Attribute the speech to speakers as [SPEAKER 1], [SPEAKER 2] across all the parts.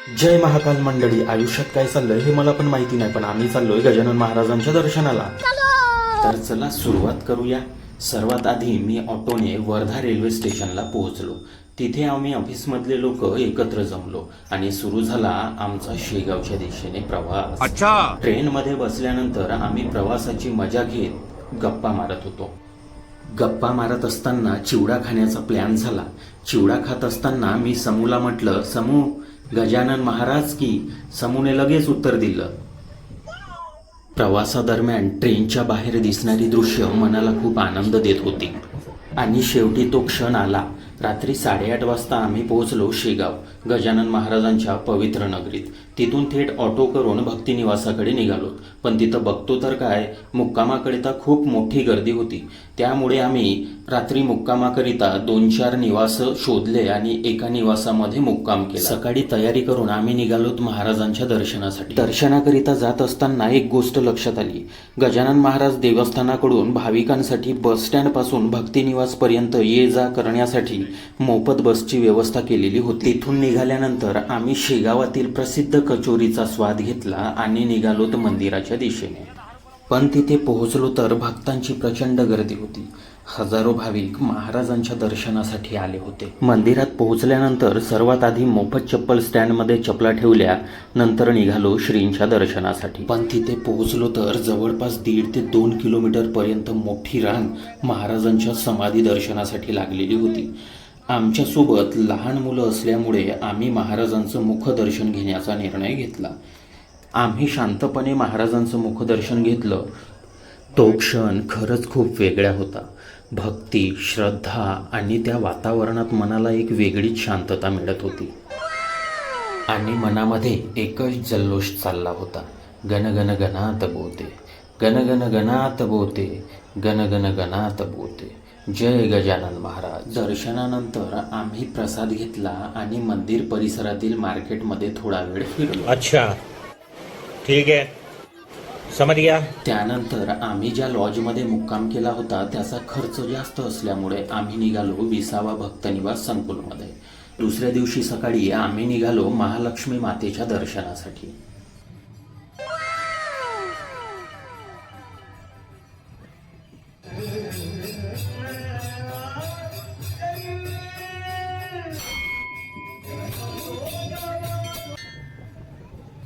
[SPEAKER 1] जय महाकाल मंडळी. आयुष्यात काय चाललंय हे मला पण माहिती नाही, पण आम्ही चाललोय गजानन महाराजांच्या दर्शनाला. तर चला सुरुवात करूया. सर्वात आधी मी ऑटोने वर्धा रेल्वे स्टेशनला पोहोचलो. तिथे आम्ही ऑफिसमधले लोक एकत्र जमलो आणि सुरू झाला आमचा शेगावच्या दिशेने प्रवास. ट्रेनमध्ये बसल्यानंतर आम्ही प्रवासाची मजा घेत गप्पा मारत होतो. गप्पा मारत असताना चिवडा खाण्याचा प्लॅन झाला. चिवडा खात असताना मी समूला म्हटलं, समू गजानन महाराज की. समूने लगेच उत्तर दिलं. प्रवासादरम्यान ट्रेनच्या बाहेर दिसणारी दृश्य मनाला खूप आनंद देत होती. आणि शेवटी तो क्षण आला. रात्री 8:30 वाजता आम्ही पोहोचलो शेगाव, गजानन महाराजांच्या पवित्र नगरीत. तिथून थेट ऑटो करून भक्तिनिवासाकडे निघालो. पण तिथं बघतो तर काय, मुक्कामाकरिता खूप मोठी गर्दी होती. त्यामुळे आम्ही रात्री मुक्कामाकरिता 2-4 निवास शोधले आणि एका निवासामध्ये मुक्काम केला. सकाळी तयारी करून आम्ही निघालोत महाराजांच्या दर्शनासाठी. दर्शनाकरिता जात असताना एक गोष्ट लक्षात आली. गजानन महाराज देवस्थानाकडून भाविकांसाठी बस स्टँड पासून भक्तिनिवास पर्यंत ये जा करण्यासाठी मोफत बसची व्यवस्था केलेली होती. तिथून निघाल्यानंतर आम्ही शेगावातील प्रसिद्ध कचोरीचा स्वाद घेतला आणि निघालोत मंदिराच्या दिशेने. पण तिथे पोहोचलो तर भक्तांची प्रचंड गर्दी होती. हजारो भाविक महाराजांच्या दर्शनासाठी आले होते. मंदिरात पोहोचल्यानंतर सर्वात आधी मोफत चप्पल स्टँडमध्ये चपला ठेवल्या. नंतर निघालो श्रींच्या दर्शनासाठी. पण तिथे पोहोचलो तर जवळपास 1.5 ते 2 किलोमीटर पर्यंत मोठी रांग महाराजांच्या समाधी दर्शनासाठी लागलेली होती. आमच्यासोबत लहान मुलं असल्यामुळे आम्ही महाराजांचं मुखदर्शन घेण्याचा निर्णय घेतला. आम्ही शांतपणे महाराजांचं मुखदर्शन घेतलं. तो क्षण खरंच खूप वेगळा होता. भक्ती, श्रद्धा आणि त्या वातावरणात मनाला एक वेगळीच शांतता मिळत होती. आणि मनामध्ये एकच जल्लोष चालला होता. गण गण गणात बोते, गण गण गणात बोते, गण गण गणात बोते, जय गजानन महाराज. दर्शनानंतर आम्ही प्रसाद घेतला आणि मंदिर परिसरातील मार्केटमध्ये थोडा वेळ फिरलो.
[SPEAKER 2] अच्छा, ठीक आहे, समज गया.
[SPEAKER 1] त्यानंतर आम्ही ज्या लॉजमध्ये मुक्काम केला होता त्याचा खर्च जास्त असल्यामुळे आम्ही निघालो 20वा भक्तनिवास संकुलमध्ये. दुसऱ्या दिवशी सकाळी आम्ही निघालो महालक्ष्मी मातेच्या दर्शनासाठी.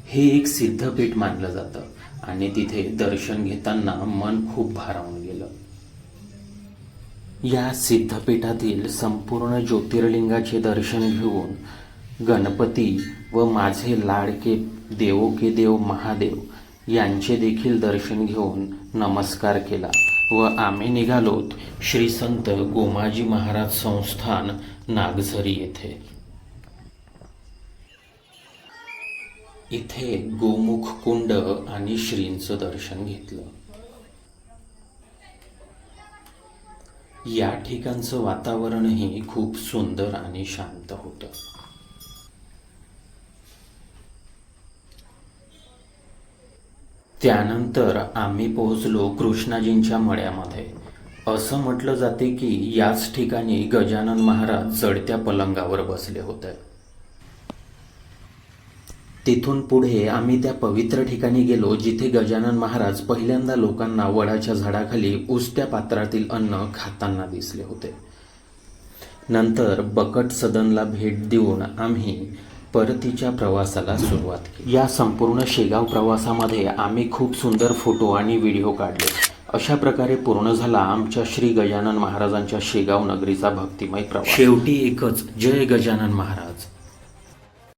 [SPEAKER 1] हे एक सिद्धपीठ मानलं जातं आणि तिथे दर्शन घेताना मन खूप भारावून गेलं. या सिद्धपीठातील संपूर्ण ज्योतिर्लिंगाचे दर्शन घेऊन गणपती व माझे लाडके देवो के देव महादेव यांचे देखील दर्शन घेऊन नमस्कार केला व आम्ही निघालोत श्री संत गोमाजी महाराज संस्थान नागझरी येथे. इथे गोमुख कुंड आणि श्रींचं दर्शन घेतलं. या ठिकाणचं वातावरणही खूप सुंदर आणि शांत होतं. त्यानंतर आम्ही पोहोचलो कृष्णाजींच्या मळ्यामध्ये. असं म्हटलं जाते की याच ठिकाणी गजानन महाराज चढत्या पलंगावर बसले होते. तिथून पुढे आम्ही त्या पवित्र ठिकाणी गेलो जिथे गजानन महाराज पहिल्यांदा लोकांना वडाच्या झाडाखाली उस्त्या पात्रातील अन्न खाताना दिसले होते. नंतर बकट सदनला भेट देऊन आम्ही परतीच्या प्रवासाला सुरुवात केली. या संपूर्ण शेगाव प्रवासामध्ये आम्ही खूप सुंदर फोटो आणि व्हिडिओ काढले. अशा प्रकारे पूर्ण झाला आमच्या श्री गजानन महाराजांच्या शेगाव नगरीचा भक्तिमय प्रवास. शेवटी एकच, जय गजानन महाराज.